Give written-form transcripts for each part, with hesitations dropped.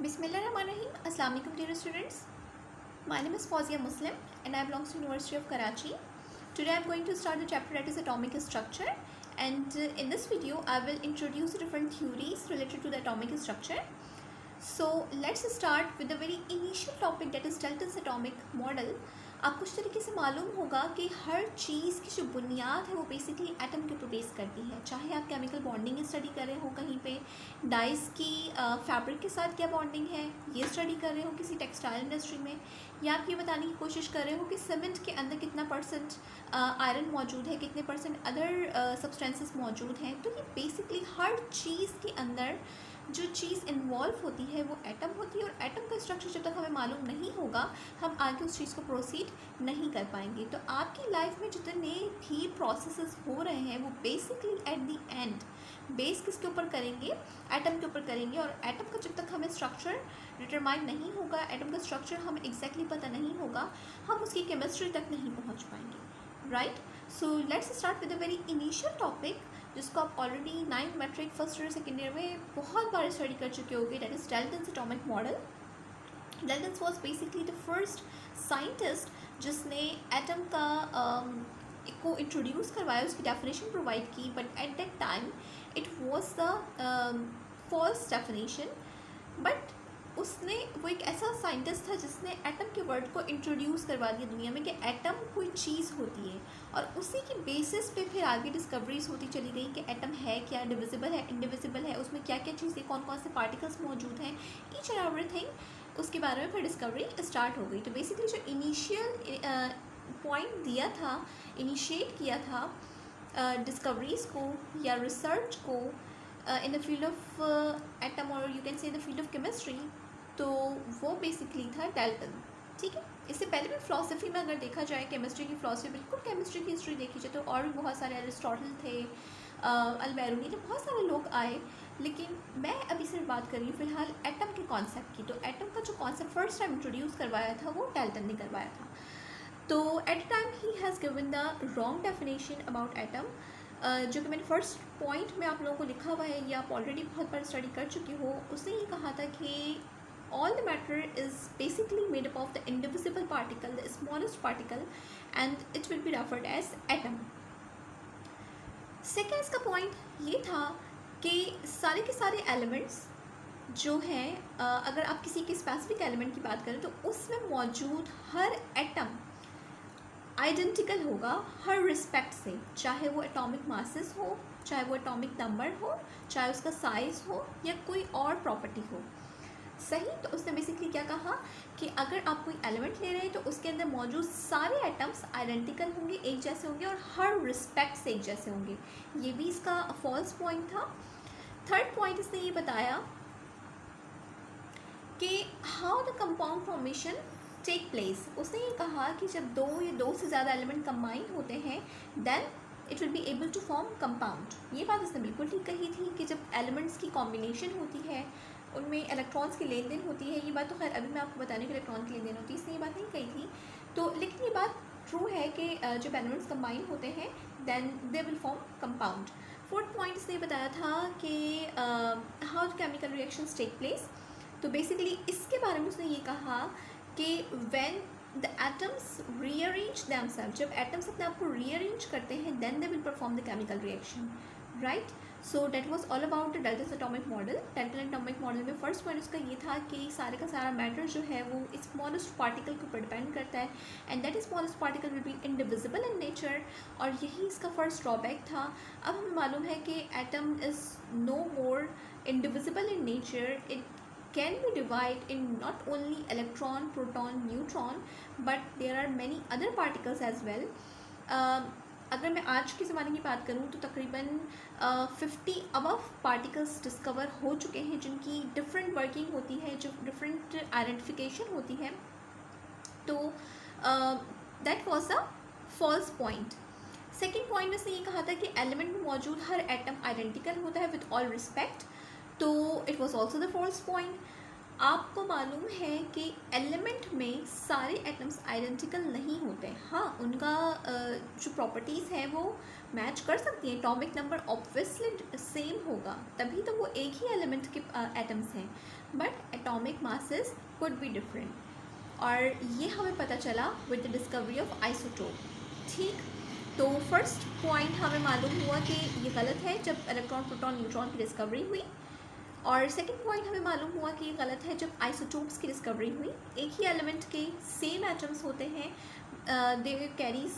Bismillahirrahmanirrahim. Assalamu alaikum dear students. My name is Fawzia Muslim and I belong to University of Karachi. Today I am going to start the chapter that is atomic structure, and in this video I will introduce different theories related to the atomic structure. So let's start with the very initial topic, that is Dalton's atomic model. आपको इस तरीके से मालूम होगा कि हर चीज़ की जो बुनियाद है वो बेसिकली एटम के ऊपर बेस करती है। चाहे आप केमिकल बॉन्डिंग स्टडी कर रहे हो कहीं पे, डाइस की फैब्रिक के साथ क्या बॉन्डिंग है ये स्टडी कर रहे हो किसी टेक्सटाइल इंडस्ट्री में, या आप ये बताने की कोशिश कर रहे हो कि सीमेंट के अंदर कितना परसेंट आयरन मौजूद है, कितने परसेंट अदर सब्सटेंसेस मौजूद हैं। तो ये बेसिकली हर चीज़ के अंदर जो चीज़ इन्वॉल्व होती है वो एटम होती है, और एटम का स्ट्रक्चर जब तक हमें मालूम नहीं होगा हम आगे उस चीज़ को प्रोसीड नहीं कर पाएंगे। तो आपकी लाइफ में जितने भी प्रोसेसेस हो रहे हैं वो basically at the end base किसके ऊपर करेंगे, एटम के ऊपर करेंगे। और एटम का जब तक हमें स्ट्रक्चर डिटरमाइन नहीं होगा, एटम का स्ट्रक्चर हमें एग्जैक्टली पता नहीं होगा, हम उसकी केमिस्ट्री तक नहीं पहुँच पाएंगे। Right, so let's start with the very initial topic जिसको आप already 9th matric first year second year में बहुत बार स्टडी कर चुके होंगे, that is Dalton's atomic model. Dalton's was basically the first scientist जिसने एटम का को इंट्रोड्यूस करवाया, उसकी डेफिनेशन प्रोवाइड की, but at that time it was the false definition. But उसने वो एक ऐसा साइंटिस्ट था जिसने एटम के वर्ड को इंट्रोड्यूस करवा दिया दुनिया में कि एटम कोई चीज़ होती है, और उसी की बेसिस पे फिर आगे डिस्कवरीज होती चली गई कि एटम है क्या, डिविजिबल है, इंडिविजिबल है, उसमें क्या क्या चीज़ें, कौन कौन से पार्टिकल्स मौजूद हैं, ईच एंड एवरीथिंग उसके बारे में फिर डिस्कवरी स्टार्ट हो गई। तो बेसिकली जो इनिशियल पॉइंट दिया था, इनिशिएट किया था डिस्कवरीज़ को या रिसर्च को in the field of atom, और you can say in the field of chemistry, तो वो बेसिकली था डाल्टन। ठीक है, इससे पहले भी फ़िलासफ़ी में अगर देखा जाए, केमिस्ट्री की फ़िलासफ़ी, बिल्कुल केमिस्ट्री की हिस्ट्री देखी जाए तो और भी बहुत सारे, अरिस्टोटल थे, अल्बेरूनी थे, बहुत सारे लोग आए। लेकिन मैं अभी सिर्फ बात कर रही हूँ फ़िलहाल एटम के कॉन्सेप्ट की। तो एटम का जो कॉन्सेप्ट फर्स्ट टाइम इंट्रोड्यूस करवाया था वो डाल्टन ने करवाया था। तो at time he has given the wrong definition about atom, जो कि मैंने फर्स्ट पॉइंट में आप लोगों को लिखा हुआ है, ये आप ऑलरेडी बहुत बार स्टडी कर चुके हो। उसने ये कहा था कि all the matter is basically made up of the indivisible particle, the smallest particle, and it will be referred as atom. Second इसका पॉइंट ये था कि सारे के सारे एलिमेंट्स जो हैं, अगर आप किसी के स्पेसिफिक एलिमेंट की बात करें तो उसमें मौजूद हर एटम आइडेंटिकल होगा हर रिस्पेक्ट से, चाहे वो एटॉमिक मासेस हो, चाहे वो एटॉमिक नंबर हो, चाहे उसका साइज़ हो या कोई और प्रॉपर्टी हो। सही, तो उसने बेसिकली क्या कहा कि अगर आप कोई एलिमेंट ले रहे हैं तो उसके अंदर मौजूद सारे एटम्स आइडेंटिकल होंगे, एक जैसे होंगे, और हर रिस्पेक्ट से एक जैसे होंगे। ये भी इसका फॉल्स पॉइंट था। थर्ड पॉइंट इसने ये बताया कि how the compound formation take place. उसने ये कहा कि जब दो या दो से ज़्यादा एलिमेंट कंबाइन होते हैं then it will be able to form compound. ये बात उसने बिल्कुल ठीक कही थी कि जब एलिमेंट्स की कॉम्बिनेशन होती है उनमें इलेक्ट्रॉन्स की लेन देन होती है। ये बात तो खैर अभी मैं आपको बताने की इलेक्ट्रॉन की लेन देन होती है, इसने ये बात नहीं कही थी। तो लेकिन ये बात ट्रू है कि जब एलिमेंट्स कंबाइन होते हैं then they will form compound. Fourth point इसने बताया था कि how chemical reactions take place. तो बेसिकली इसके बारे में उसने ये कहा कि when the atoms rearrange themselves, जब एटम्स अपने आप को रीअरेंज करते हैं then they will perform the chemical reaction. Right, so that was all about the Dalton's atomic model. Dalton atomic model में फर्स्ट पॉइंट उसका ये था कि सारे का सारा मैटर जो है वो स्मॉलेस्ट पार्टिकल के ऊपर डिपेंड करता है, and that smallest particle will be indivisible in nature, और यही इसका फर्स्ट ड्रॉबैक था। अब हमें मालूम है कि atom is no more indivisible in nature, it can be divided in not only electron, proton, neutron, but there are many other particles as well. अगर मैं आज के ज़माने की बात करूँ तो तकरीबन 50 अबव पार्टिकल्स डिस्कवर हो चुके हैं जिनकी डिफरेंट वर्किंग होती है, जो डिफरेंट आइडेंटिफिकेशन होती है। तो that was a false point. Second point में से ये कहा था कि एलिमेंट में मौजूद हर एटम आइडेंटिकल होता है विद ऑल रिस्पेक्ट, तो it was also the false point. आपको मालूम है कि एलिमेंट में सारे एटम्स आइडेंटिकल नहीं होते। हाँ, उनका जो प्रॉपर्टीज़ हैं वो मैच कर सकती हैं, एटॉमिक नंबर ऑब्वियसली सेम होगा तभी तो वो एक ही एलिमेंट के एटम्स हैं, but atomic masses could be different, और ये हमें पता चला with the discovery of isotope. ठीक, तो फर्स्ट पॉइंट हमें मालूम हुआ कि ये गलत है जब इलेक्ट्रॉन प्रोटॉन न्यूट्रॉन की डिस्कवरी हुई, और सेकंड पॉइंट हमें मालूम हुआ कि ये गलत है जब आइसोटोप्स की डिस्कवरी हुई। एक ही एलिमेंट के सेम एटम्स होते हैं, they carries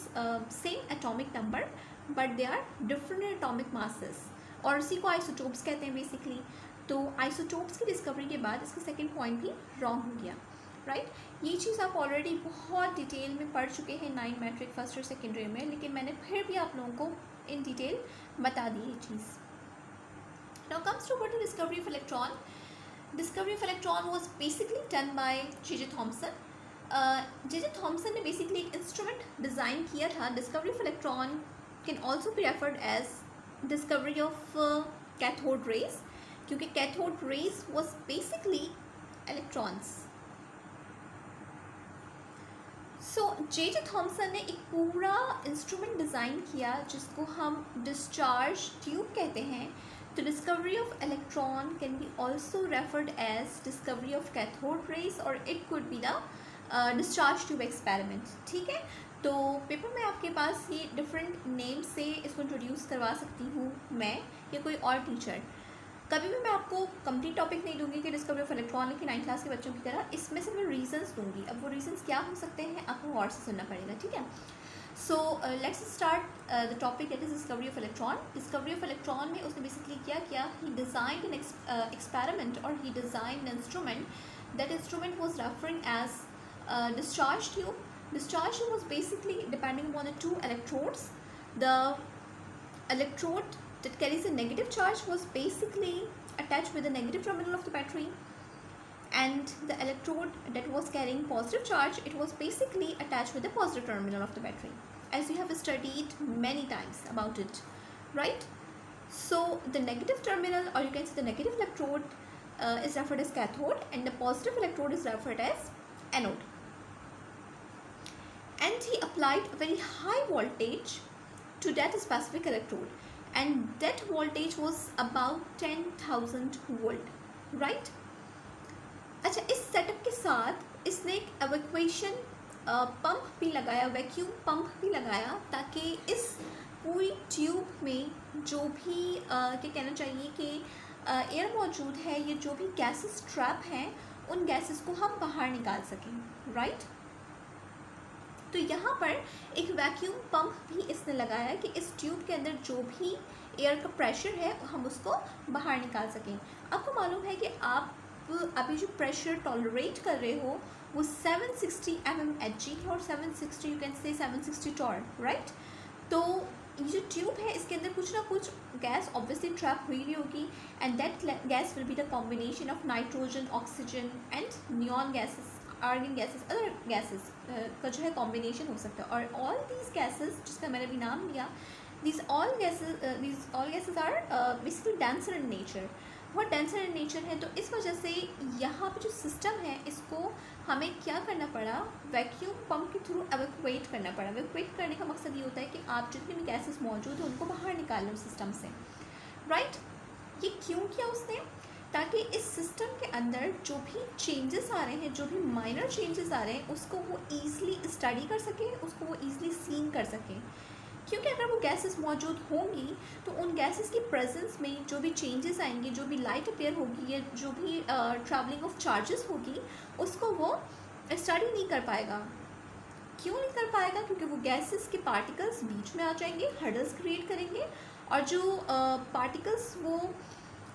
same atomic number but they are different atomic masses, और उसी को आइसोटोप्स कहते हैं बेसिकली। तो आइसोटोप्स की डिस्कवरी के बाद इसका सेकंड पॉइंट भी रॉन्ग हो गया, राइट। ये चीज़ आप ऑलरेडी बहुत डिटेल में पढ़ चुके हैं 9 मैट्रिक फर्स्ट और सेकेंडरी में, लेकिन मैंने फिर भी आप लोगों को इन डिटेल बता दी ये चीज़। Now comes to what the discovery of electron. Discovery of electron was basically done by J.J. Thomson. J.J. Thomson ने basically एक instrument डिज़ाइन किया था। Discovery of electron can also be referred as discovery of cathode rays, क्योंकि cathode rays was basically electrons. So J.J. Thomson ने एक पूरा instrument design किया जिसको हम डिस्चार्ज ट्यूब कहते हैं। तो discovery of electron can be also referred as discovery of cathode rays, और it could be the discharge tube experiment. ठीक है, तो पेपर में आपके पास ये डिफरेंट नेम से इसको इंट्रोड्यूस करवा सकती हूँ मैं या कोई और टीचर। कभी भी मैं आपको कंप्लीट टॉपिक नहीं दूंगी कि डिस्कवरी ऑफ इलेक्ट्रॉन की 9th क्लास के बच्चों की तरह, इसमें से मैं रीजंस दूंगी। अब वो रीजंस क्या हो सकते हैं आपको गौर से सुनना पड़ेगा, ठीक है। सो let's start the topic that is discovery of electron. Discovery of electron में उसने बेसिकली क्या किया, ही डिज़ाइन एन एक्सपेरिमेंट और he design an instrument. That instrument was referring as discharge tube. Discharge tube was basically depending upon the two electrodes. The electrode that carries a negative charge was basically attached with the negative terminal of the battery, and the electrode that was carrying positive charge, it was basically attached with the positive terminal of the battery, as you have studied many times about it, right? So the negative terminal, or you can say the negative electrode, is referred as cathode, and the positive electrode is referred as anode. And he applied a very high voltage to that specific electrode, and that voltage was about 10,000 volt, right? अच्छा, इस setup के साथ इसने एक evacuation pump भी लगाया, vacuum pump भी लगाया, ताकि इस पूरी ट्यूब में जो भी क्या कहना चाहिए कि एयर मौजूद है, ये जो भी गैसेस ट्रैप हैं, उन गैसेस को हम बाहर निकाल सकें, राइट। तो यहाँ पर एक वैक्यूम पंप भी इसने लगाया कि इस ट्यूब के अंदर जो भी एयर का प्रेशर है हम उसको बाहर निकाल सकें। आपको मालूम है कि आप अभी जो प्रेशर टॉलरेट कर रहे हो वो 760 mmHg है, और 760 यू कैन से 760 टॉर, राइट। तो ये जो ट्यूब है इसके अंदर कुछ ना कुछ गैस ऑब्वियसली ट्रैप हुई हुई होगी, and that gas will be the combination of nitrogen, oxygen and neon gases, argon gases, other gases का जो है कॉम्बिनेशन हो सकता है। और ऑल दीज गैसेस जिसका मैंने अभी नाम लिया, these all gases are basically denser in nature, बहुत डेंसर इन नेचर है। तो इस वजह से यहाँ पे जो सिस्टम है इसको हमें क्या करना पड़ा, वैक्यूम पंप के थ्रू एवैक्यूएट करना पड़ा। एवैक्यूएट करने का मकसद ये होता है कि आप जितने भी गैसेस मौजूद हैं उनको बाहर निकाल लो सिस्टम से, राइट। ये क्यों किया उसने, ताकि इस सिस्टम के अंदर जो भी चेंजेस आ रहे हैं, जो भी माइनर चेंजेस आ रहे हैं, उसको वो ईज़िली स्टडी कर सकें, उसको वो ईज़िली सीन कर सकें। क्योंकि अगर वो गैसेस मौजूद होंगी तो उन गैसेस की प्रेजेंस में जो भी चेंजेस आएंगे, जो भी लाइट अपेयर होगी या जो भी ट्रैवलिंग ऑफ चार्जेस होगी, उसको वो स्टडी नहीं कर पाएगा। क्यों नहीं कर पाएगा, क्योंकि वो गैसेस के पार्टिकल्स बीच में आ जाएंगे, हर्डल्स क्रिएट करेंगे, और जो पार्टिकल्स वो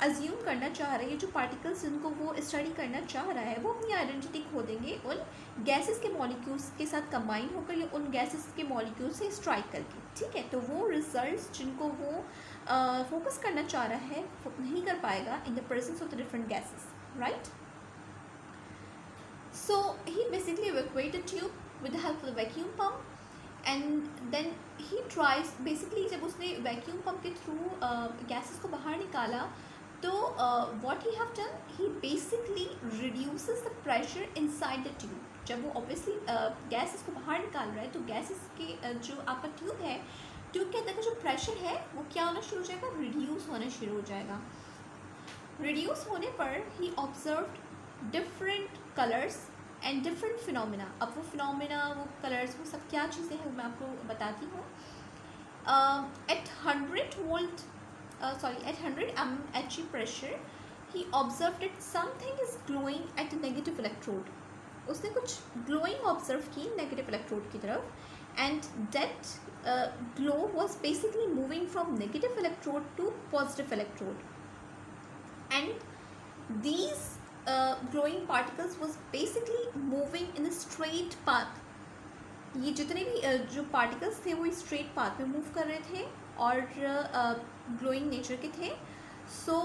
अज्यूम करना चाह रहे हैं, जो पार्टिकल्स जिनको वो स्टडी करना चाह रहा है, वो अपनी आइडेंटिटी खो देंगे उन गैसेस के मॉलिक्यूल्स के साथ कंबाइन होकर या उन गैसेस के मॉलिक्यूल से स्ट्राइक करके, ठीक है। तो वो रिजल्ट्स जिनको वो फोकस करना चाह रहा है वो नहीं कर पाएगा in the presence of the different gases, right. So he basically evacuated tube with the help of the vacuum pump, and then he tries, basically जब उसने वैक्यूम पंप के थ्रू गैसेस को बाहर निकाला, तो what he have done, he basically reduces the pressure inside the tube. जब वो obviously gases को बाहर निकाल रहा है, तो गैसेस के जो आपका ट्यूब है, ट्यूब के अंदर का जो प्रेशर है वो क्या होना शुरू हो जाएगा, रिड्यूस होना शुरू हो जाएगा। रिड्यूस होने पर he observed different colours and different phenomena. अब वो फिनोमिना, वो कलर्स, वो सब क्या चीज़ें हैं वो मैं आपको बताती हूँ. At 100 mmHg pressure, he observed that something is glowing at a negative electrode. उसने कुछ glowing observe की negative electrode की तरफ, and that glow was basically moving from negative electrode to positive electrode, and these glowing particles was basically moving in a straight path. ये जितने भी जो particles थे वो स्ट्रेट पाथ में मूव कर रहे थे और ग्लोइंग नेचर के थे. सो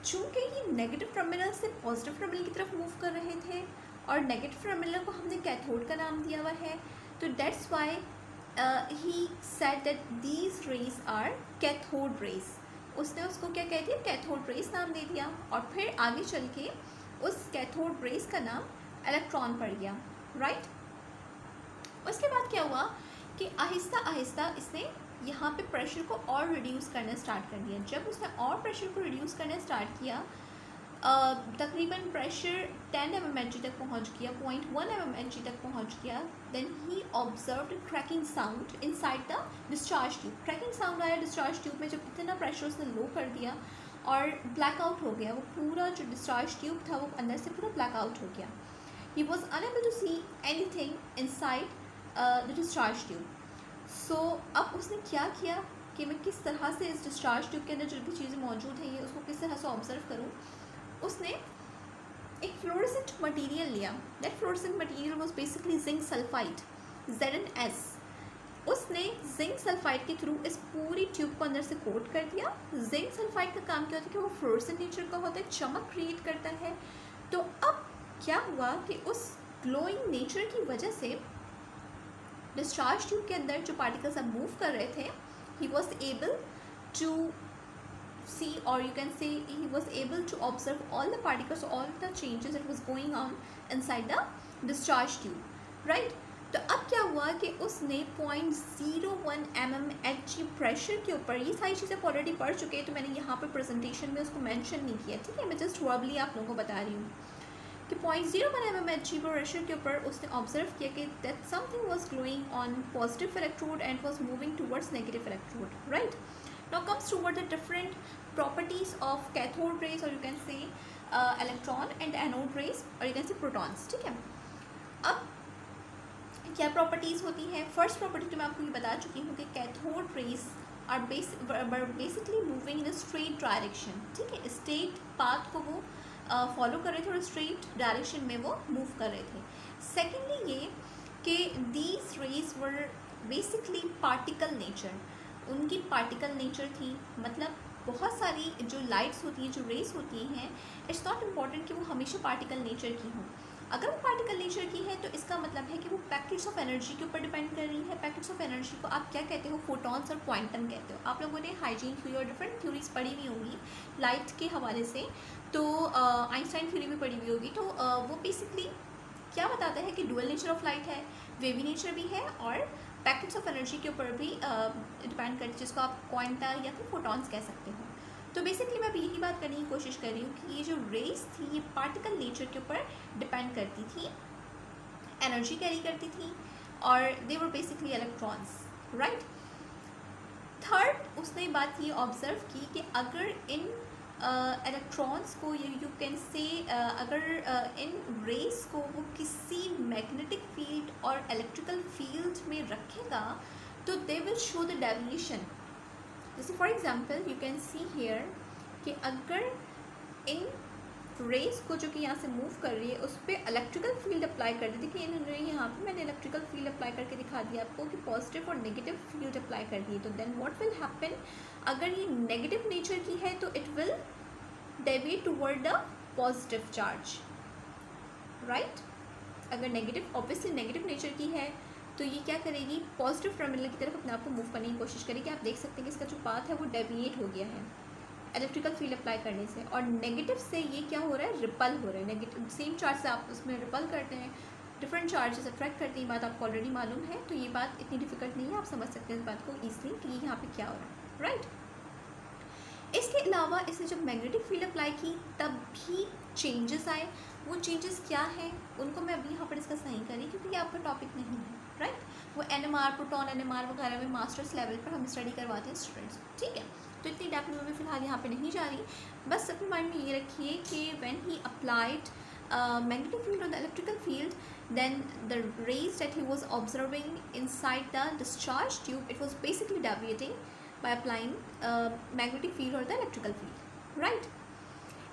चूँकि ये नेगेटिव टर्मिनल से पॉजिटिव टर्मिनल की तरफ मूव कर रहे थे और नेगेटिव टर्मिनल को हमने कैथोड का नाम दिया हुआ है, तो that's why he said that these rays are cathode rays. उसने उसको क्या कहती है, कैथोड रेज नाम दे दिया. और फिर आगे चल के उस कैथोड रेज का नाम इलेक्ट्रॉन पड़ गया. राइट. उसके बाद क्या हुआ कि आहिस्ता आहिस्ता इसने यहाँ पे प्रेशर को और रिड्यूस करना स्टार्ट कर दिया. जब उसने और प्रेशर को रिड्यूस करना स्टार्ट किया, तकरीबन प्रेशर 10 mmHg तक पहुँच गया, 0.1 mmHg तक पहुँच गया. Then he observed cracking sound inside the discharge tube. Cracking sound आया डिस्चार्ज ट्यूब में. जब इतना प्रेशर उसने लो कर दिया और ब्लैकआउट हो गया, वो पूरा जो डिस्चार्ज ट्यूब था वो अंदर से पूरा ब्लैकआउट हो गया. He was unable to see anything inside the discharge tube. So अब उसने क्या किया कि मैं किस तरह से इस डिस्चार्ज ट्यूब के अंदर जो भी चीज़ें मौजूद हैं ये उसको किस तरह से ऑब्जर्व करूँ. उसने एक फ्लोरेसेंट मटेरियल लिया. That fluorescent material was basically zinc sulphide, ZnS. उसने जिंक सल्फाइड के थ्रू इस पूरी ट्यूब को अंदर से कोट कर दिया. जिंक सल्फाइड का काम क्या होता है कि वो फ्लोरेसेंट नेचर का होता है, चमक क्रिएट करता है. तो अब क्या हुआ कि उस ग्लोइंग नेचर की वजह से डिस्चार्ज ट्यूब के अंदर जो पार्टिकल्स अब मूव कर रहे थे, he was able to see, or you can say he was able to observe all the particles, all the changes that was going on inside the discharge tube. right. तो अब क्या हुआ कि उसने 0.01 mmHg प्रेशर के ऊपर, ये सारी चीज़ें ऑलरेडी पढ़ चुके हैं तो मैंने यहाँ पर प्रेजेंटेशन में उसको मेंशन नहीं किया. ठीक है, मैं जस्ट वर्बली आप लोगों को बता रही हूँ कि 0.01 mmHg प्रेशर के ऊपर उसने ऑब्जर्व किया कि that something was glowing on positive electrode and was moving towards negative electrode. Right. Now comes toward the different properties of cathode rays, or you can say electron, and anode rays, or you can say protons. ठीक है. अब क्या properties होती हैं. First property तो मैं आपको ये बता चुकी हूँ कि cathode rays are basically moving in a straight direction. ठीक है, स्ट्रेट पाथ को वो फॉलो कर रहे थे और स्ट्रेट डायरेक्शन में वो मूव कर रहे थे. सेकेंडली ये कि these raise were basically particle nature. उनकी पार्टिकल नेचर थी, मतलब बहुत सारी जो लाइट्स होती हैं, जो रेस होती हैं, इट्स नॉट इम्पॉर्टेंट कि वो हमेशा पार्टिकल नेचर की हों. अगर वो पार्टिकल नेचर की है तो इसका मतलब है कि वो पैकेट्स ऑफ एनर्जी के ऊपर डिपेंड कर रही है. पैकेट्स ऑफ एनर्जी को आप क्या कहते हो, फोटॉन्स और क्वांटम कहते हो. आप लोगों ने हाइजीन थ्योरी और डिफरेंट थ्योरीज पढ़ी हुई होंगी लाइट के हवाले से, तो आइंस्टाइन थ्योरी भी पढ़ी हुई होगी. तो वो बेसिकली क्या बताता है कि डुअल नेचर ऑफ लाइट है, वेवी नेचर भी है और पैकेट्स ऑफ एनर्जी के ऊपर भी डिपेंड करती है, जिसको आप क्वांटा या फिर फोटॉन्स कह सकते हो. तो बेसिकली मैं यही बात करने की कोशिश कर रही हूँ कि ये जो रेस थी ये पार्टिकल नेचर के ऊपर डिपेंड करती थी, एनर्जी कैरी करती थी और they were basically electrons. Right. Third उसने बात ये ऑब्जर्व की कि अगर इन इलेक्ट्रॉन्स को यू कैन से अगर इन रेस को वो किसी मैग्नेटिक फील्ड और इलेक्ट्रिकल फील्ड में रखेगा तो they will show the deviation. जैसे for example you can see here कि अगर इन रेस को जो कि यहाँ से मूव कर रही है उस पर इलेक्ट्रिकल फील्ड अप्लाई कर दी. देखिए इन्होंने यहाँ पे मैंने इलेक्ट्रिकल फील्ड अप्लाई करके दिखा दिया आपको कि पॉजिटिव और नेगेटिव फील्ड अप्लाई कर दी. तो देन व्हाट विल हैपन, अगर ये नेगेटिव नेचर की है तो it will deviate toward the positive charge. Right. अगर नेगेटिव, ऑब्वियसली नेगेटिव नेचर की है तो ये क्या करेगी, पॉजिटिव टर्मिनल की तरफ अपने आप को मूव करने की कोशिश करेगी. आप देख सकते हैं कि इसका जो पाथ है वो डेविएट हो गया है इलेक्ट्रिकल फील्ड अप्लाई करने से. और नेगेटिव से ये क्या हो रहा है, रिपल हो रहा है. नेगेटिव सेम चार्ज से आप उसमें रिपल करते हैं, डिफरेंट चार्जेस अट्रैक्ट करते हैं. बात आपको ऑलरेडी मालूम है, तो ये बात इतनी डिफिकल्ट नहीं है, आप समझ सकते हैं इस बात को ईजिली कि यहाँ पे क्या हो रहा है. राइट. इसके अलावा इसने जब मैग्नेटिक फील्ड अप्लाई की तब भी चेंजेस आए। वो चेंजेस क्या हैं उनको मैं अभी यहाँ पर डिस्कस नहीं करी क्योंकि ये आपका टॉपिक नहीं है, राइट। वो NMR, प्रोटॉन NMR वगैरह में मास्टर्स लेवल पर हम स्टडी करवाते हैं स्टूडेंट्स, ठीक है। तो इतनी डेप्थ में मैं फ़िलहाल यहाँ पे नहीं जा रही। बस अपने माइंड में ये रखिए कि when he applied magnetic field on the electrical field, then the rays that he was observing inside the discharge tube, it was basically deviating by applying magnetic field or the electrical field, right।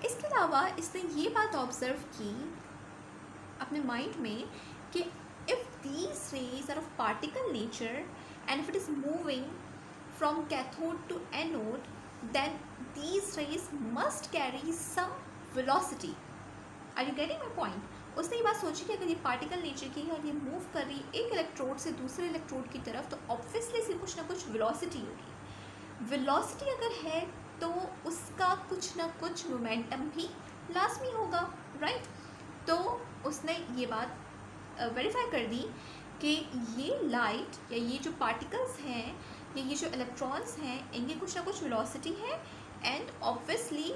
इसके अलावा इसने ये बात observe की अपने mind में कि if these rays are of particle nature and if it is moving from cathode to anode, then these rays must carry some velocity। Are you getting my point. उसने ये बात सोची कि अगर ये पार्टिकल नेचर की है और ये मूव कर रही है एक इलेक्ट्रोड से दूसरे इलेक्ट्रोड की तरफ, तो ऑब्वियसली इसकी कुछ ना कुछ वेलोसिटी होगी। वेलोसिटी अगर है तो उसका कुछ ना कुछ मोमेंटम भी लाजमी होगा, राइट। तो उसने ये बात वेरीफाई कर दी कि ये लाइट या ये जो पार्टिकल्स हैं या ये जो इलेक्ट्रॉन्स हैं इनकी कुछ ना कुछ वेलोसिटी है and obviously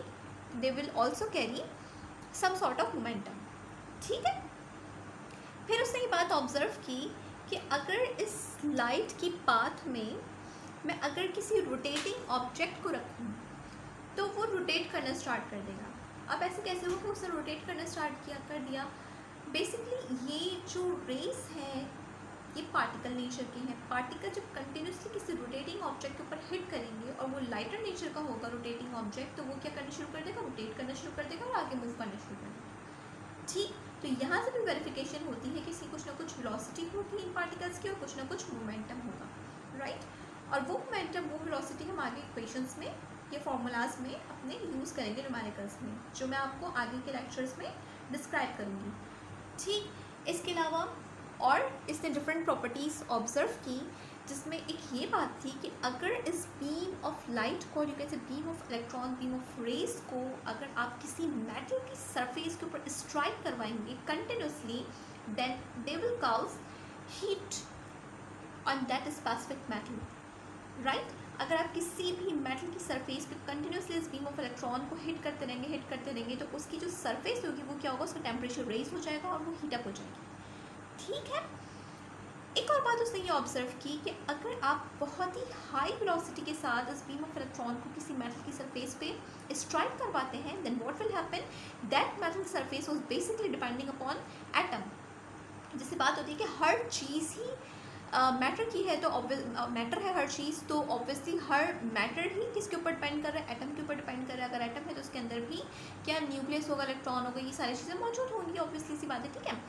they will also carry some sort of momentum, ठीक है। फिर उसने ये बात ऑब्जर्व की कि अगर इस लाइट की पाथ में मैं अगर किसी रोटेटिंग ऑब्जेक्ट को रखूँ तो वो रोटेट करना स्टार्ट कर देगा। अब ऐसे कैसे हो कि उसने रोटेट करना स्टार्ट कर दिया। बेसिकली ये जो रेस है ये पार्टिकल नेचर की हैं। पार्टिकल जब कंटिन्यूसली किसी रोटेटिंग ऑब्जेक्ट के ऊपर हिट करेंगे और वो लाइटर नेचर का होगा रोटेटिंग ऑब्जेक्ट, तो वो क्या करना शुरू कर देगा, रोटेट करना शुरू कर देगा और आगे मूव करना शुरू कर देगा, ठीक। तो यहाँ से भी वेरिफिकेशन होती है कि इसकी कुछ ना कुछ वेलोसिटी होगी इन पार्टिकल्स की और कुछ ना कुछ मोमेंटम होगा, राइट। और वो मोमेंटम वो वेलोसिटी हम आगे इक्वेशंस में या फॉर्मूलाज में अपने यूज़ करेंगे न्यूमेरिकल्स में, जो मैं आपको आगे के लेक्चर्स में डिस्क्राइब करूँगी, ठीक। इसके अलावा और इसने डिफरेंट प्रॉपर्टीज़ ऑब्जर्व की जिसमें एक ये बात थी कि अगर इस बीम ऑफ लाइट को, you can say beam of electron, beam of rays को अगर आप किसी मेटल की सरफेस के ऊपर स्ट्राइक करवाएंगे continuously, then they will cause heat on that specific metal, right. अगर आप किसी भी मेटल की सरफेस पे कंटिन्यूसली इस बीम ऑफ इलेक्ट्रॉन को हिट करते रहेंगे तो उसकी जो सरफेस होगी वो क्या होगा, उसका टेम्परेचर रेज हो जाएगा और वो हीटअप हो जाएगी, ठीक है। एक और बात उसने ये ऑब्जर्व की कि अगर आप बहुत ही हाई वेलोसिटी के साथ इस बीम ऑफ इलेक्ट्रॉन को किसी मेटल की सरफेस पे स्ट्राइक करवाते हैं, then what will happen, that metal surface was basically depending upon atom. जिससे बात होती है कि हर चीज़ ही मैटर की है, तो मैटर है हर चीज़, तो ऑब्वियसली हर मैटर ही किसके ऊपर डिपेंड कर रहा है, एटम के ऊपर डिपेंड कर रहा है। अगर एटम है तो उसके अंदर भी क्या न्यूक्लियस होगा, इलेक्ट्रॉन होगा, ये सारी चीज़ें मौजूद होंगी, ऑब्वियसली सी बात है, ठीक है।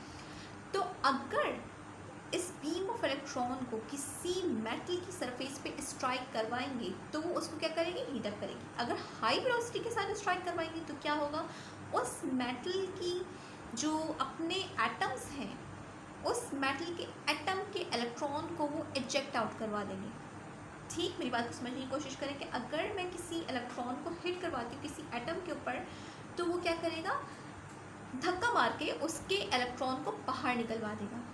तो अगर इस बीम ऑफ इलेक्ट्रॉन को किसी मेटल की सरफेस पे स्ट्राइक करवाएंगे तो वो उसको क्या करेगी, हीटअप करेगी। अगर हाई वेलोसिटी के साथ स्ट्राइक करवाएंगे तो क्या होगा, उस मेटल की जो अपने एटम्स हैं उस मेटल के एटम के इलेक्ट्रॉन को वो इजेक्ट आउट करवा देंगे, ठीक। मेरी बात को समझने की कोशिश करें कि अगर मैं किसी इलेक्ट्रॉन को हिट करवाती हूँ किसी एटम के ऊपर तो वो क्या करेगा, धक्का मार के उसके इलेक्ट्रॉन को बाहर निकलवा देगा,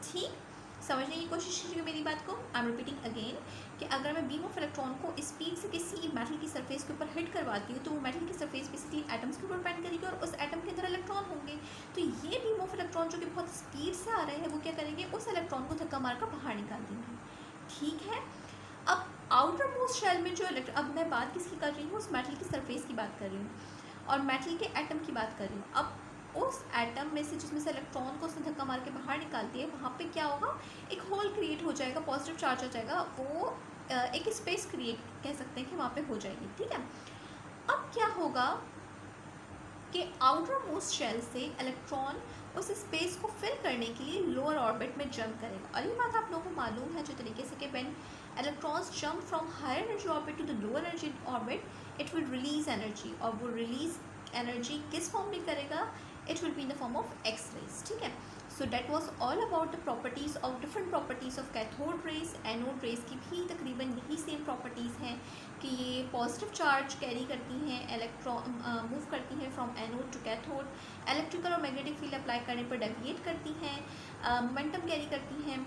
ठीक। समझने की कोशिश कीजिए मेरी बात को। आई एम रिपीटिंग अगेन कि अगर मैं बीम ऑफ इलेक्ट्रॉन को स्पीड से किसी मेटल की सरफेस के ऊपर हिट करवाती हूँ तो वो मेटल की सरफेस बेसिकली एटम्स के ऊपर डिपेंड करेगी और उस एटम के अंदर इलेक्ट्रॉन होंगे। तो ये बीम ऑफ इलेक्ट्रॉन जो कि बहुत स्पीड से आ रहे हैं वो क्या करेंगे, उस इलेक्ट्रॉन को धक्का मार कर बाहर निकाल देंगे, ठीक है। अब आउटर मोस्ट शेल में जो अब मैं बात किसकी कर रही हूँ, उस मेटल की सरफेस की बात कर रही हूँ और मेटल के एटम की बात कर रही हूँ। अब उस एटम में से जिसमें से इलेक्ट्रॉन को उसने धक्का मार के बाहर निकालती है, वहाँ पे क्या होगा, एक होल क्रिएट हो जाएगा, पॉजिटिव चार्ज आ जाएगा, वो एक स्पेस क्रिएट कह सकते हैं कि वहाँ पे हो जाएगी, ठीक है। अब क्या होगा कि आउटर मोस्ट शेल से इलेक्ट्रॉन उस स्पेस को फिल करने के लिए लोअर ऑर्बिट में जंप करेगा। और ये बात आप लोगों को मालूम है जो तरीके से कि when electrons jump from higher energy orbit to the lower energy orbit, it will release energy, और वो रिलीज एनर्जी किस फॉर्म में करेगा, it will be in the form of X-rays, ठीक है। So that was all about the properties of different properties of cathode rays। Anode rays की भी तकरीबन यही सेम प्रॉपर्टीज़ हैं कि ये पॉजिटिव चार्ज कैरी करती हैं, इलेक्ट्रॉन मूव करती हैं from anode to cathode, electrical और मैग्नेटिक फील्ड अप्लाई करने पर डेविएट करती हैं, मोमेंटम कैरी करती हैं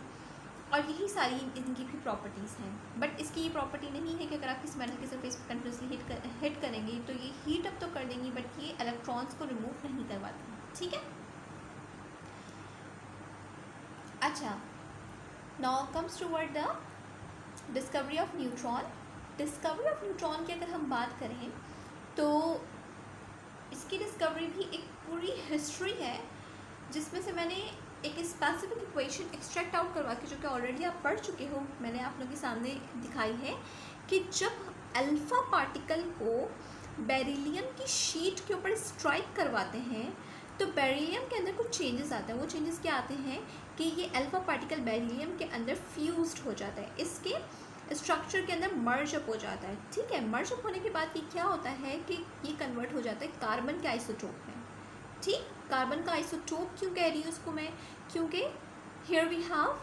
और यही सारी इनकी भी प्रॉपर्टीज़ हैं। बट इसकी ये प्रॉपर्टी नहीं है कि अगर आप किसी मेटल की सरफेस पर कंटिन्यूसली हिट करेंगे तो ये हीट अप तो कर देंगी, बट ये इलेक्ट्रॉन्स को रिमूव नहीं करवाती। ठीक है, अच्छा, now comes toward the discovery of neutron. Discovery of neutron की अगर हम बात करें तो इसकी डिस्कवरी भी एक पूरी हिस्ट्री है, जिसमें से मैंने एक स्पेसिफिक इक्वेशन एक्सट्रैक्ट आउट करवा के, जो कि ऑलरेडी आप पढ़ चुके हो, मैंने आप लोगों के सामने दिखाई है कि जब अल्फ़ा पार्टिकल को बेरिलियम की शीट के ऊपर स्ट्राइक करवाते हैं तो बेरिलियम के अंदर कुछ चेंजेस आते हैं। वो चेंजेस क्या आते हैं कि ये अल्फ़ा पार्टिकल बेरिलियम के अंदर फ्यूज्ड हो जाता है, इसके स्ट्रक्चर के अंदर मर्ज अप हो जाता है। ठीक है, मर्ज अप होने के बाद ये क्या होता है कि ये कन्वर्ट हो जाता है कार्बन के आइसोटोप में। ठीक, कार्बन का आइसोटोप क्यों कह रही हूँ इसको मैं, क्योंकि here we have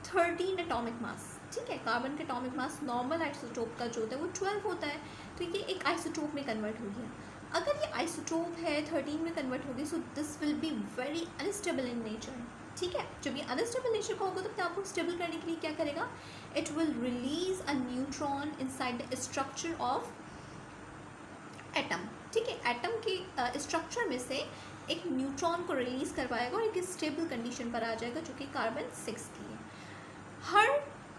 13 atomic mass. ठीक है, कार्बन का एटॉमिक मास नॉर्मल आइसोटोप का जो होता है वो 12 होता है, तो ये एक आइसोटोप में कन्वर्ट हो गया। अगर ये आइसोटोप है 13 में कन्वर्ट हो गई, so this will be very unstable in nature. ठीक है, जब ये अनस्टेबल नेचर का होगा तो आपको स्टेबल करने के लिए क्या करेगा, it will release a neutron inside the structure of atom. ठीक है, एटम के स्ट्रक्चर में से एक न्यूट्रॉन को रिलीज करवाएगा और एक स्टेबल कंडीशन पर आ जाएगा, जो कि कार्बन 6 की है। हर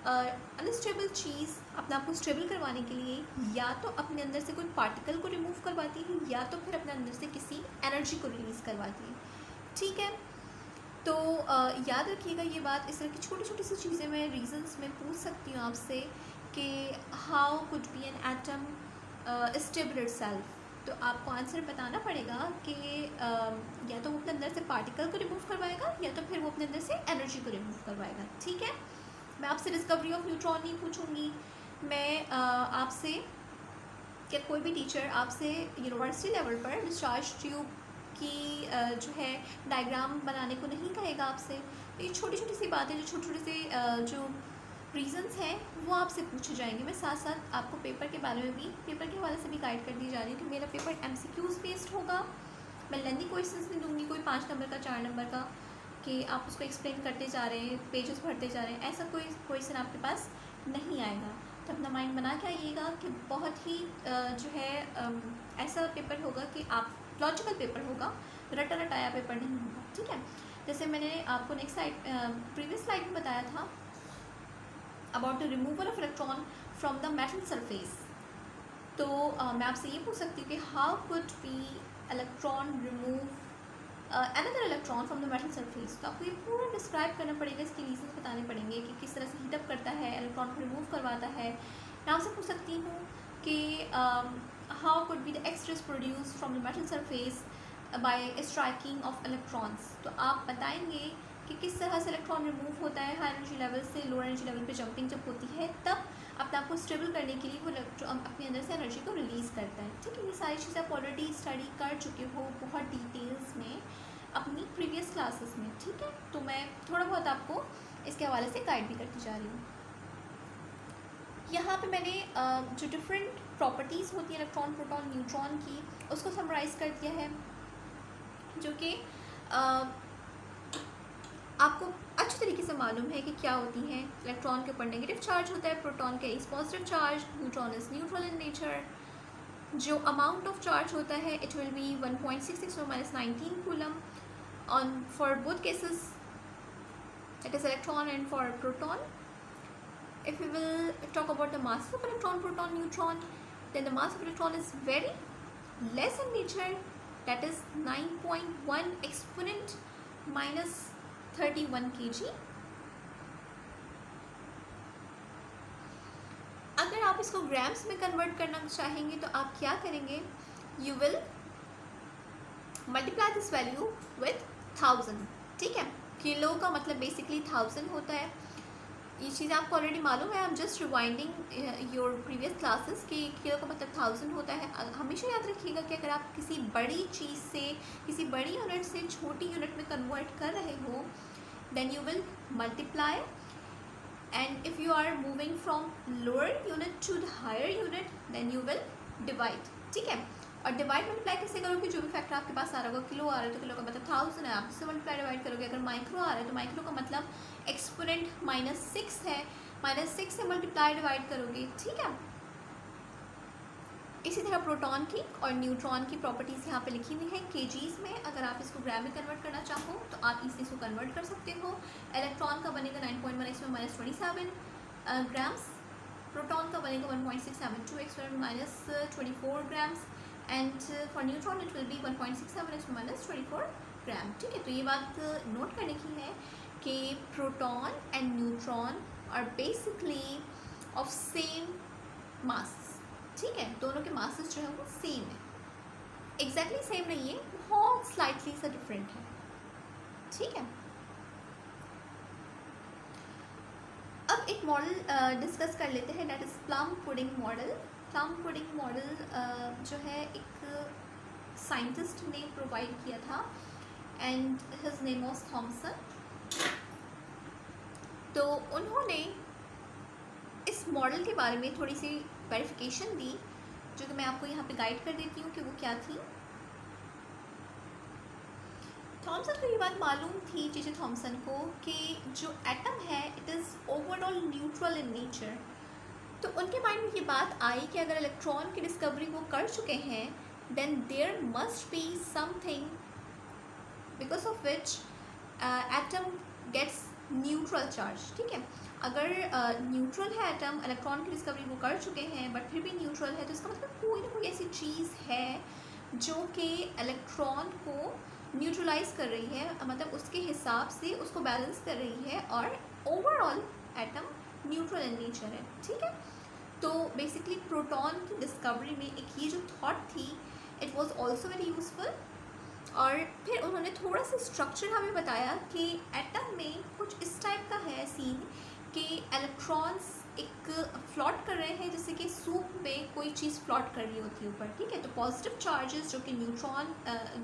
अनस्टेबल चीज़ अपने आप को स्टेबल करवाने के लिए या तो अपने अंदर से कोई पार्टिकल को रिमूव करवाती है या तो फिर अपने अंदर से किसी एनर्जी को रिलीज़ करवाती है। ठीक है, तो याद रखिएगा ये बात। इस तरह की छोटी छोटी सी चीज़ें मैं रीजंस में पूछ सकती हूँ आपसे कि how could be an atom stable itself, तो आपको आंसर बताना पड़ेगा कि या तो वो अपने अंदर से पार्टिकल को रिमूव करवाएगा या तो फिर वो अपने अंदर से एनर्जी को रिमूव करवाएगा। ठीक है, मैं आपसे डिस्कवरी ऑफ न्यूट्रॉन नहीं पूछूंगी, मैं आपसे या कोई भी टीचर आपसे यूनिवर्सिटी लेवल पर डिस्चार्ज ट्यूब की जो है डायग्राम बनाने को नहीं कहेगा आपसे। ये छोटी छोटी सी बातें, जो छोटे छोटे से जो रीजंस हैं वो आपसे पूछे जाएंगे। मैं साथ साथ आपको पेपर के बारे में भी, पेपर के हवाले से भी गाइड कर दी जा रही हूँ कि मेरा पेपर MCQs बेस्ड होगा। मैं लेंथी क्वेश्चंस नहीं दूंगी, कोई 5 नंबर का 4 नंबर का कि आप उसको एक्सप्लेन करते जा रहे हैं, पेजेस भरते जा रहे हैं, ऐसा कोई क्वेश्चन आपके पास नहीं आएगा। तो अपना माइंड बना के आइएगा कि बहुत ही जो है ऐसा पेपर होगा कि आप लॉजिकल पेपर होगा, रटा रटाया पेपर नहीं होगा। ठीक है, जैसे मैंने आपको नेक्स्ट स्लाइड प्रीवियस स्लाइड में बताया था about the removal of electron from the metal surface, तो मैं आपसे ये पूछ सकती हूँ कि how could be electron remove another electron from the metal surface. तो आपको ये पूरा डिस्क्राइब करना पड़ेगा, इसके रीजंस बताने पड़ेंगे कि किस तरह से हीटअप करता है, इलेक्ट्रॉन को रिमूव करवाता है। मैं आपसे पूछ सकती हूँ कि how could be the X-rays produce from the metal surface by striking off electrons. तो आप बताएंगे कि किस तरह से इलेक्ट्रॉन रिमूव होता है हाई एनर्जी लेवल से लोअर एनर्जी लेवल पे जंपिंग जब होती है, तब अपने आप को स्टेबल करने के लिए वो इलेक्ट्रॉन अपने अंदर से एनर्जी को रिलीज़ करता है। ठीक है, ये सारी चीज़ें आप ऑलरेडी स्टडी कर चुके हो बहुत डिटेल्स में अपनी प्रीवियस क्लासेस में। ठीक है, तो मैं थोड़ा बहुत आपको इसके हवाले से गाइड भी करती जा रही हूँ। यहाँ पे मैंने जो डिफरेंट प्रॉपर्टीज़ होती हैं इलेक्ट्रॉन, प्रोटॉन, न्यूट्रॉन की, उसको समराइज़ कर दिया है, जो कि आपको अच्छी तरीके से मालूम है कि क्या होती हैं। इलेक्ट्रॉन के ऊपर नेगेटिव चार्ज होता है, प्रोटॉन के is positive charge, neutron is neutral in nature. जो अमाउंट ऑफ चार्ज होता है it will B 1.66 - 19 coulomb on for both cases, that is electron and for proton. If we will talk about the mass of electron, proton, neutron, then the mass of electron is very less in nature, that is 9.1 exponent minus 31 kg. अगर आप इसको grams में convert करना चाहेंगे तो आप क्या करेंगे, you will multiply this value with 1000। ठीक है, किलो का मतलब बेसिकली 1000 होता है। ये चीज़ आपको ऑलरेडी मालूम है, I am just rewinding your previous classes कि किलो का मतलब 1000 होता है। हमेशा याद रखिएगा कि अगर आप किसी बड़ी चीज़ से, किसी बड़ी यूनिट से छोटी यूनिट में कन्वर्ट कर रहे हो, then you will multiply, and if you are moving from lower unit to the higher unit then you will divide। ठीक है, और डिवाइड मल्टीप्लाई कैसे करोगे, जो भी फैक्टर आपके पास आ रहा होगा, किलो आ रहा है तो किलो का मतलब 1000 है, आप इससे मल्टीप्लाई डिवाइड करोगे। अगर माइक्रो आ रहा है तो माइक्रो का मतलब एक्सपोनेंट -6 है, -6 से मल्टीप्लाई डिवाइड करोगे, ठीक है। इसी तरह प्रोटॉन की और न्यूट्रॉन की प्रॉपर्टीज़ यहाँ पे लिखी हुई है केजीज में। अगर आप इसको ग्राम में कन्वर्ट करना चाहो तो आप इसी इसको कन्वर्ट कर सकते हो। इलेक्ट्रॉन का बनेगा 9.1 x में -27 ग्राम्स, प्रोटॉन का बनेगा 1.672 x में -24 grams, and for neutron it will B 1.67 x में -24 ग्राम, ठीक है। तो ये बात नोट करने की है कि proton and neutron are basically of same mass, ठीक है। दोनों के मासेस जो है वो सेम है, एग्जैक्टली सेम नहीं है, बहुत स्लाइटली सा डिफरेंट है, ठीक है। अब एक मॉडल डिस्कस कर लेते हैं, that is plum pudding model. Plum pudding model जो है एक साइंटिस्ट ने प्रोवाइड किया था and his name was Thomson. तो उन्होंने इस मॉडल के बारे में थोड़ी सी वेरिफिकेशन दी, जो कि मैं आपको यहाँ पे गाइड कर देती हूँ कि वो क्या थी। थॉमसन को ये बात मालूम थी, जे थॉमसन को, कि जो एटम है it is overall neutral in nature. तो उनके माइंड में ये बात आई कि अगर इलेक्ट्रॉन की डिस्कवरी वो कर चुके हैं then there must be something because of which atom gets neutral charge, ठीक है। अगर न्यूट्रल है एटम, इलेक्ट्रॉन की डिस्कवरी वो कर चुके हैं बट फिर भी न्यूट्रल है, तो इसका मतलब कोई ना कोई ऐसी चीज़ है जो कि इलेक्ट्रॉन को न्यूट्रलाइज कर रही है, मतलब उसके हिसाब से उसको बैलेंस कर रही है, और overall atom neutral in nature है, ठीक है। तो बेसिकली प्रोटॉन की डिस्कवरी में एक ये जो थॉट थी it was also very useful. और फिर उन्होंने थोड़ा सा स्ट्रक्चर हमें बताया कि एटम में कुछ इस टाइप का है सीन कि इलेक्ट्रॉन्स एक फ्लॉट कर रहे हैं, जैसे कि सूप में कोई चीज़ फ्लॉट कर रही होती है ऊपर, ठीक है। तो पॉजिटिव चार्जेस जो कि न्यूट्रॉन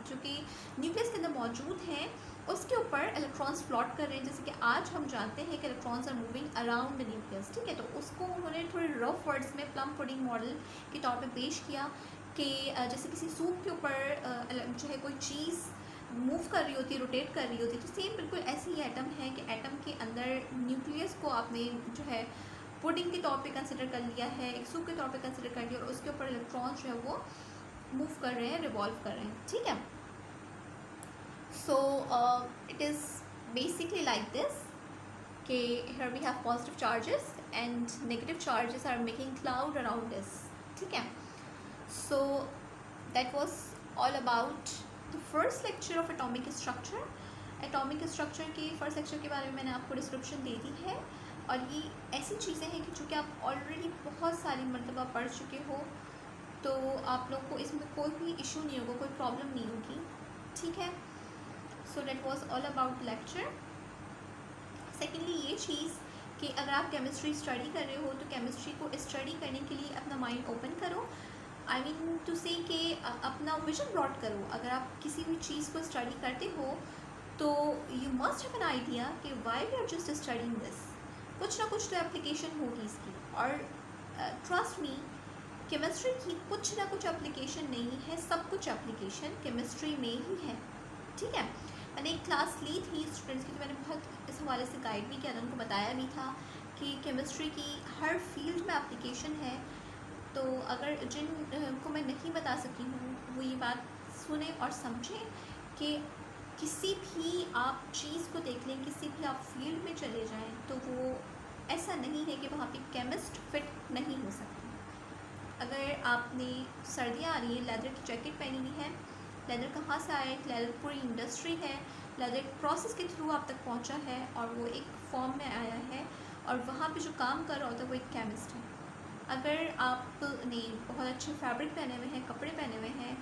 जो कि न्यूक्लियस के अंदर मौजूद हैं उसके ऊपर इलेक्ट्रॉन्स फ्लॉट कर रहे हैं, जैसे कि आज हम जानते हैं कि electrons are moving around the nucleus, ठीक है। तो उसको उन्होंने थोड़े रफ वर्ड्स में प्लम पुडिंग मॉडल के तौर पे पेश किया कि जैसे किसी सूप के ऊपर जो है कोई चीज़ मूव कर रही होती है, रोटेट कर रही होती है, तो सेम बिल्कुल ऐसे ही एटम है कि एटम के अंदर न्यूक्लियस को आपने जो है पुडिंग के तौर पे कंसिडर कर लिया है, एक सूप के तौर पे कंसिडर कर लिया, और उसके ऊपर इलेक्ट्रॉन्स जो है वो मूव कर रहे हैं, रिवॉल्व कर रहे हैं, ठीक है। So it is basically like this कि here we have positive charges and negative charges are making cloud around this, ठीक है। So that was all about the first lecture of atomic structure. Atomic structure के first lecture के बारे में मैंने आपको description दे दी है, और ये ऐसी चीज़ें हैं कि चूँकि आप ऑलरेडी बहुत सारी मरतबा पढ़ चुके हो तो आप लोग को इसमें कोई भी इशू नहीं होगा, कोई प्रॉब्लम नहीं होगी, ठीक है। So that was all about lecture. Secondly ये चीज़ कि अगर आप केमिस्ट्री स्टडी कर रहे हो तो केमिस्ट्री को स्टडी करने के लिए अपना माइंड ओपन करो, आई मीन टू से कि अपना विजन ब्रॉड करो। अगर आप किसी भी चीज़ को स्टडी करते हो तो you must have an idea कि why we are just studying this, कुछ ना कुछ तो एप्लीकेशन होगी इसकी। और ट्रस्ट मी, केमिस्ट्री की कुछ ना कुछ एप्लीकेशन नहीं है, सब कुछ एप्लीकेशन केमिस्ट्री में ही है, ठीक है। मैंने एक क्लास ली थी स्टूडेंट्स की, तो मैंने बहुत इस हवाले से गाइड भी किया था, उनको बताया भी था कि केमिस्ट्री की हर फील्ड में एप्लीकेशन है। तो अगर जिन को मैं नहीं बता सकी हूँ वो ये बात सुने और समझें कि किसी भी आप चीज़ को देख लें, किसी भी आप फील्ड में चले जाएं तो वो ऐसा नहीं है कि वहाँ पे केमिस्ट फिट नहीं हो सकती। अगर आपने सर्दियाँ आ रही है, लेदर की जैकेट पहनी हुई है, लेदर कहाँ से आया, लेदर पूरी इंडस्ट्री है, लेदर प्रोसेस के थ्रू आप तक पहुँचा है और वो एक फॉर्म में आया है, और वहाँ पे जो काम कर रहा होता है वो एक केमिस्ट है। अगर आपने बहुत अच्छे फैब्रिक पहने हुए हैं, कपड़े पहने हुए हैं,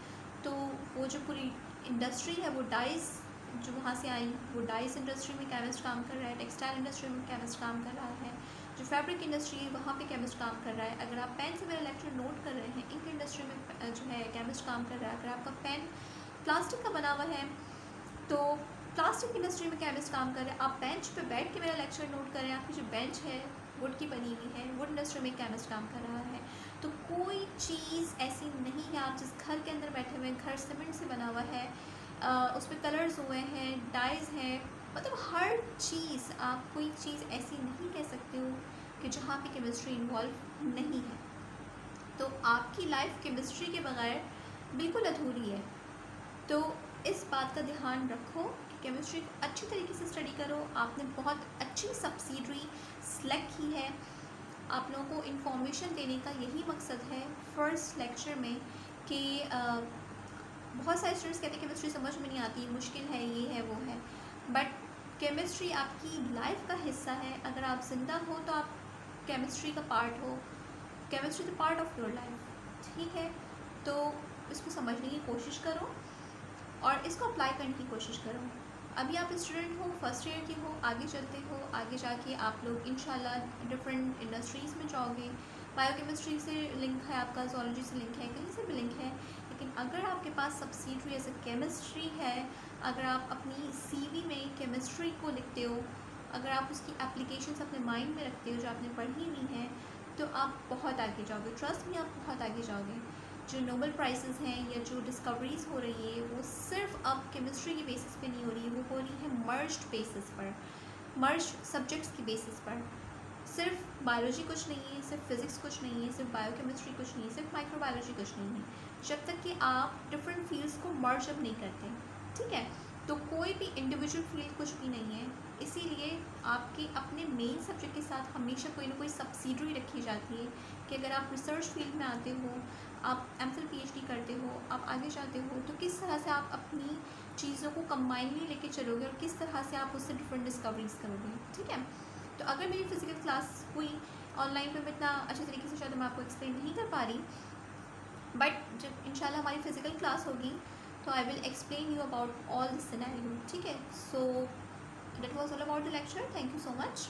तो वो जो पूरी इंडस्ट्री है, वो डाइस जो वहाँ से आई, वो डाइस इंडस्ट्री में केमिस्ट काम कर रहा है, टेक्सटाइल इंडस्ट्री में केमिस्ट काम कर रहा है, जो फैब्रिक इंडस्ट्री है वहाँ पे केमिस्ट काम कर रहा है। अगर आप पेन से मेरा लेक्चर नोट कर रहे हैं, इंक इंडस्ट्री में जो है केमिस्ट काम कर रहा है। अगर आपका पेन प्लास्टिक का बना हुआ है तो प्लास्टिक इंडस्ट्री में केमिस्ट काम कर रहे हैं। आप बेंच पे बैठ के मेरा लेक्चर नोट कर रहे हैं, आपकी जो बेंच है वुड की बनी हुई है, वुड इंडस्ट्री में केमिस्ट काम कर रहा है। तो कोई चीज़ ऐसी नहीं है, आप जिस घर के अंदर बैठे हुए हैं, घर सीमेंट से बना हुआ है, उस पर कलर्स हुए हैं, डाइज हैं, मतलब हर चीज़, आप कोई चीज़ ऐसी नहीं कह सकते हो कि जहाँ पे केमिस्ट्री इन्वॉल्व नहीं है। तो आपकी लाइफ केमिस्ट्री के बगैर बिल्कुल अधूरी है। तो इस बात का ध्यान रखो कि केमिस्ट्री को अच्छी तरीके से स्टडी करो। आपने बहुत अच्छी सब्सिडरी सेलेक्ट की है। आप लोगों को इन्फॉर्मेशन देने का यही मकसद है फर्स्ट लेक्चर में कि बहुत सारे स्टूडेंट्स कहते हैं केमिस्ट्री समझ में नहीं आती, मुश्किल है, ये है, वो है, बट केमिस्ट्री आपकी लाइफ का हिस्सा है। अगर आप जिंदा हो तो आप केमिस्ट्री का पार्ट हो, chemistry the part of your life, ठीक है। तो इसको समझने की कोशिश करो और इसको अप्लाई करने की कोशिश करो। अभी आप स्टूडेंट हो, फर्स्ट ईयर के हो, आगे चलते हो, आगे जाके आप लोग इंशाल्लाह डिफरेंट इंडस्ट्रीज़ में जाओगे। बायोकेमिस्ट्री से लिंक है आपका, ज़ूलॉजी से लिंक है, कहीं से भी लिंक है, लेकिन अगर आपके पास सब्सिडरी एज ए केमिस्ट्री है, अगर आप अपनी सीवी में केमिस्ट्री को लिखते हो, अगर आप उसकी एप्लीकेशंस अपने माइंड में रखते हो जो आपने पढ़ी हुई हैं, तो आप बहुत आगे जाओगे। ट्रस्ट में आप बहुत आगे जाओगे। जो नोबेल प्राइजेज़ हैं या जो डिस्कवरीज़ हो रही है वो सिर्फ अब केमिस्ट्री की बेसिस पे नहीं हो रही है, वो हो रही है मर्ज्ड बेसिस पर, मर्ज्ड सब्जेक्ट्स की बेसिस पर। सिर्फ बायोलॉजी कुछ नहीं है, सिर्फ फिज़िक्स कुछ नहीं है, सिर्फ बायोकेमिस्ट्री कुछ नहीं है, सिर्फ माइक्रोबायोलॉजी कुछ नहीं है, जब तक कि आप डिफरेंट फील्ड्स को मर्ज अप नहीं करते, ठीक है। तो कोई भी इंडिविजुअल फील्ड कुछ भी नहीं है, इसीलिए आपके अपने मेन सब्जेक्ट के साथ हमेशा कोई ना कोई सब्सिडरी रखी जाती है कि अगर आप रिसर्च फील्ड में आते हो, आप एमफिल पीएचडी करते हो, आप आगे जाते हो, तो किस तरह से आप अपनी चीज़ों को कंबाइनली लेके चलोगे और किस तरह से आप उससे डिफरेंट डिस्कवरीज करोगे, ठीक है। तो अगर मेरी फिजिकल क्लास हुई ऑनलाइन पे मैं इतना अच्छे तरीके से शायद मैं आपको एक्सप्लेन नहीं कर पा रही, बट जब इंशाल्लाह हमारी फिजिकल क्लास होगी तो I will explain you about all this scenario, ठीक है। So that was all about the lecture. Thank you so much.